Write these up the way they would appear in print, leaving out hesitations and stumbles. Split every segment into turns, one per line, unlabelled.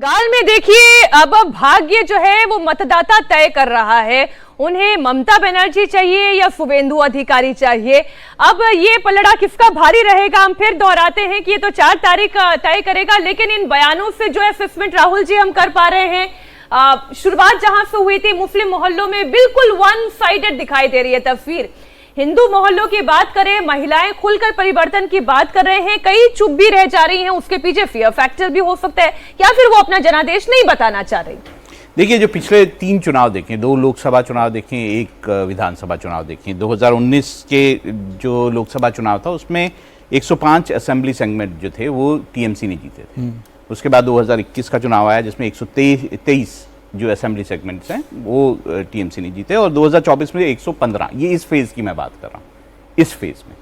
बंगाल में देखिए अब भाग्य जो है वो मतदाता तय कर रहा है। उन्हें ममता बनर्जी चाहिए या शुभेंदु अधिकारी चाहिए। अब ये पलड़ा किसका भारी रहेगा हम फिर दोहराते हैं कि ये तो 4 तारीख तय करेगा, लेकिन इन बयानों से जो असेसमेंट राहुल जी हम कर पा रहे हैं, शुरुआत जहां से हुई थी मुस्लिम मोहल्लों में बिल्कुल वन साइडेड दिखाई दे रही है तस्वीर। हिंदू मोहल्लों की बात करें, महिलाएं खुलकर परिवर्तन की बात कर रहे हैं, कई चुप भी रह जा रही हैं। उसके पीछे फियर फैक्टर भी हो सकता है या फिर वो अपना जनादेश नहीं बताना चाह रही।
देखिए, जो पिछले 3 चुनाव देखें, 2 लोकसभा चुनाव देखें, 1 विधानसभा चुनाव देखें, 2019 के जो लोकसभा चुनाव था उसमें 105 असेंबली सेगमेंट जो थे वो टीएमसी ने जीते थे। उसके बाद 2021 का चुनाव आया जिसमें 123 जो असेंबली सेगमेंट्स हैं वो टीएमसी ने जीते, और 2024 में 115। ये इस फेज की मैं बात कर रहा हूँ, इस फेज में।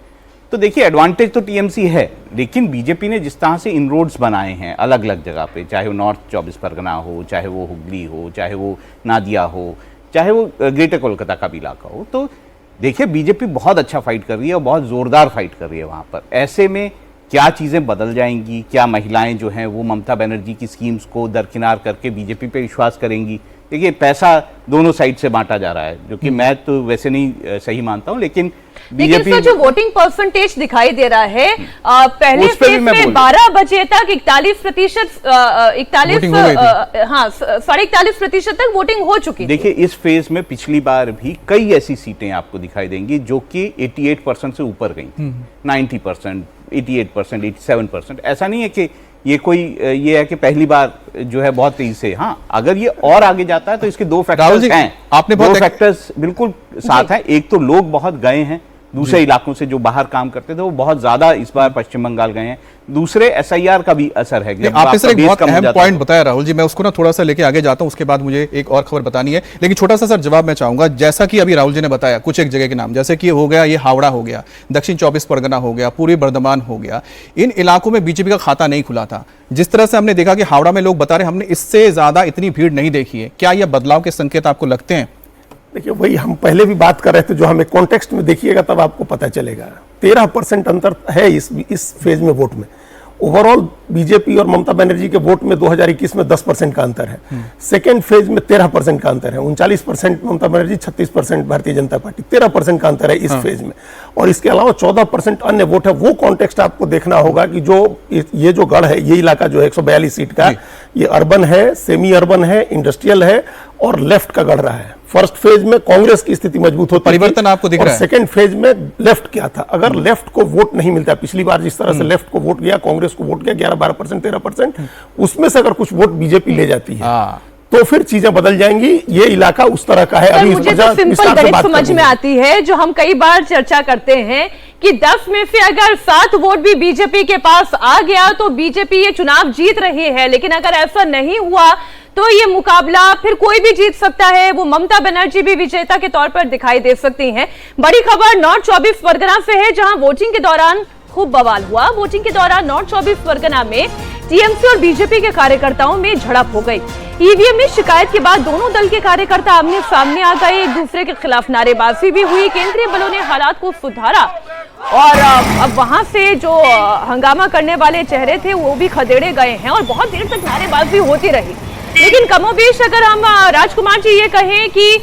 तो देखिए, एडवांटेज तो टीएमसी है, लेकिन बीजेपी ने जिस तरह से इनरोड्स बनाए हैं अलग अलग जगह पे, चाहे वो नॉर्थ 24 परगना हो, चाहे वो हुगली हो, चाहे वो नादिया हो, चाहे वो ग्रेटर कोलकाता का भी इलाका हो, तो देखिए बीजेपी बहुत अच्छा फाइट कर रही है और बहुत जोरदार फाइट कर रही है वहाँ पर। ऐसे में क्या चीज़ें बदल जाएंगी? क्या महिलाएं जो हैं वो ममता बनर्जी की स्कीम्स को दरकिनार करके बीजेपी पे विश्वास करेंगी? देखिए, पैसा दोनों साइड से बांटा जा रहा है, जो कि मैं तो वैसे नहीं सही मानता हूँ, लेकिन बीजेपी
जो वोटिंग परसेंटेज दिखाई दे रहा है, पहले फेज में 12 बजे तक 41% 41.5% तक वोटिंग हो चुकी।
देखिए, इस फेज में पिछली बार भी कई ऐसी सीटें आपको दिखाई देंगी जो कि 88% से ऊपर गई, 90%, 88%, 87%। ऐसा नहीं है कि ये कोई ये है कि पहली बार जो है बहुत तेजी से। हाँ, अगर ये और आगे जाता है तो इसके 2 फैक्टर्स हैं। आपने 2 फैक्टर्स बिल्कुल साथ हैं। एक तो लोग बहुत गए हैं दूसरे इलाकों से, जो बाहर काम करते थे वो बहुत ज्यादा इस बार पश्चिम बंगाल गए हैं। दूसरे एसआईआर का भी असर है।
आपने सर एक बहुत अहम पॉइंट बताया राहुल जी, मैं उसको ना थोड़ा सा लेके आगे जाता हूं, उसके बाद मुझे एक और खबर बतानी है, लेकिन छोटा सा सर जवाब मैं चाहूंगा। जैसा कि अभी राहुल जी ने बताया कुछ एक जगह के नाम, जैसे कि हो गया ये हावड़ा हो गया, दक्षिण 24 परगना हो गया, पूर्वी बर्धमान हो गया, इन इलाकों में बीजेपी का खाता नहीं खुला था। जिस तरह से हमने देखा कि हावड़ा में लोग बता रहे हमने इससे ज्यादा इतनी भीड़ नहीं देखी है, क्या यह बदलाव के संकेत आपको लगते हैं?
देखिए, वही हम पहले भी बात कर रहे थे, जो हमें कॉन्टेक्स्ट में देखिएगा तब आपको पता चलेगा। 13% अंतर है इस फेज में वोट में। ओवरऑल बीजेपी और ममता बनर्जी के वोट में 2021 में 10% का अंतर है। सेकेंड फेज में 13% का अंतर है। 39% ममता बनर्जी, 36% भारतीय जनता पार्टी, 13% का अंतर है इस फेज में। और इसके अलावा 14% अन्य वोट है। वो कॉन्टेक्स्ट आपको देखना होगा कि जो ये जो गढ़ है, ये इलाका जो है 142 सीट का, ये अर्बन है, सेमी अर्बन है, इंडस्ट्रियल है और लेफ्ट का गढ़ रहा है। फर्स्ट फेज में कांग्रेस की स्थिति मजबूत होती,
परिवर्तन आपको दिख रहा है।
सेकंड फेज में लेफ्ट क्या था, अगर लेफ्ट को वोट नहीं मिलता, पिछली बार जिस तरह से लेफ्ट को वोट गया, कांग्रेस को वोट गया 11-12%, 13%, उसमें से अगर कुछ वोट बीजेपी ले जाती है तो फिर चीजें बदल जाएंगी। ये इलाका उस तरह का है। अभी
मुझे तो सिंपल गणित समझ में आती है, जो हम कई बार चर्चा करते हैं कि 10 में से अगर 7 वोट भी बीजेपी के पास आ गया तो बीजेपी ये चुनाव जीत रही है। लेकिन अगर ऐसा नहीं हुआ तो ये मुकाबला फिर कोई भी जीत सकता है। वो ममता बनर्जी भी विजेता के तौर पर दिखाई दे सकती हैं। बड़ी खबर नॉर्थ 24 परगना से है, जहां वोटिंग के दौरान खूब बवाल हुआ। वोटिंग के दौरान नॉर्थ 24 परगना में टीएमसी और बीजेपी के कार्यकर्ताओं में झड़प हो गई। ईवीएम में शिकायत के बाद दोनों दल के कार्यकर्ता आमने सामने आ गए, एक दूसरे के खिलाफ नारेबाजी भी हुई। केंद्रीय बलों ने हालात को सुधारा और अब वहां से जो हंगामा करने वाले चेहरे थे वो भी खदेड़े गए हैं और बहुत देर तक नारेबाजी होती रही। लेकिन कमोबेश अगर हम राजकुमार जी ये कहें कि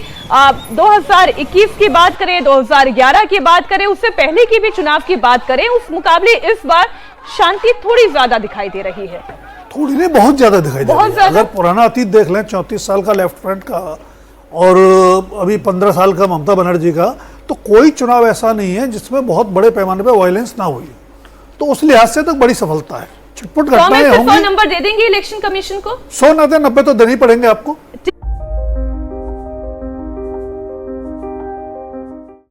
2021 की बात करें, 2011 की बात करें, उससे पहले की भी चुनाव की बात करें, उस मुकाबले इस बार शांति थोड़ी ज्यादा दिखाई दे रही है।
थोड़ी नहीं, बहुत ज्यादा दिखाई दे रही है। अगर पुराना अतीत देख लें, 34 साल का लेफ्ट फ्रंट का और अभी 15 साल का ममता बनर्जी का, तो कोई चुनाव ऐसा नहीं है जिसमें बहुत बड़े पैमाने पर वायलेंस ना हुई। तो उस लिहाज से तो बड़ी सफलता है। छिटपुट घटनाएं होंगी।
100 नंबर दे देंगे इलेक्शन कमीशन को?
100 ना दे, 90 तो देने ही पड़ेंगे आपको।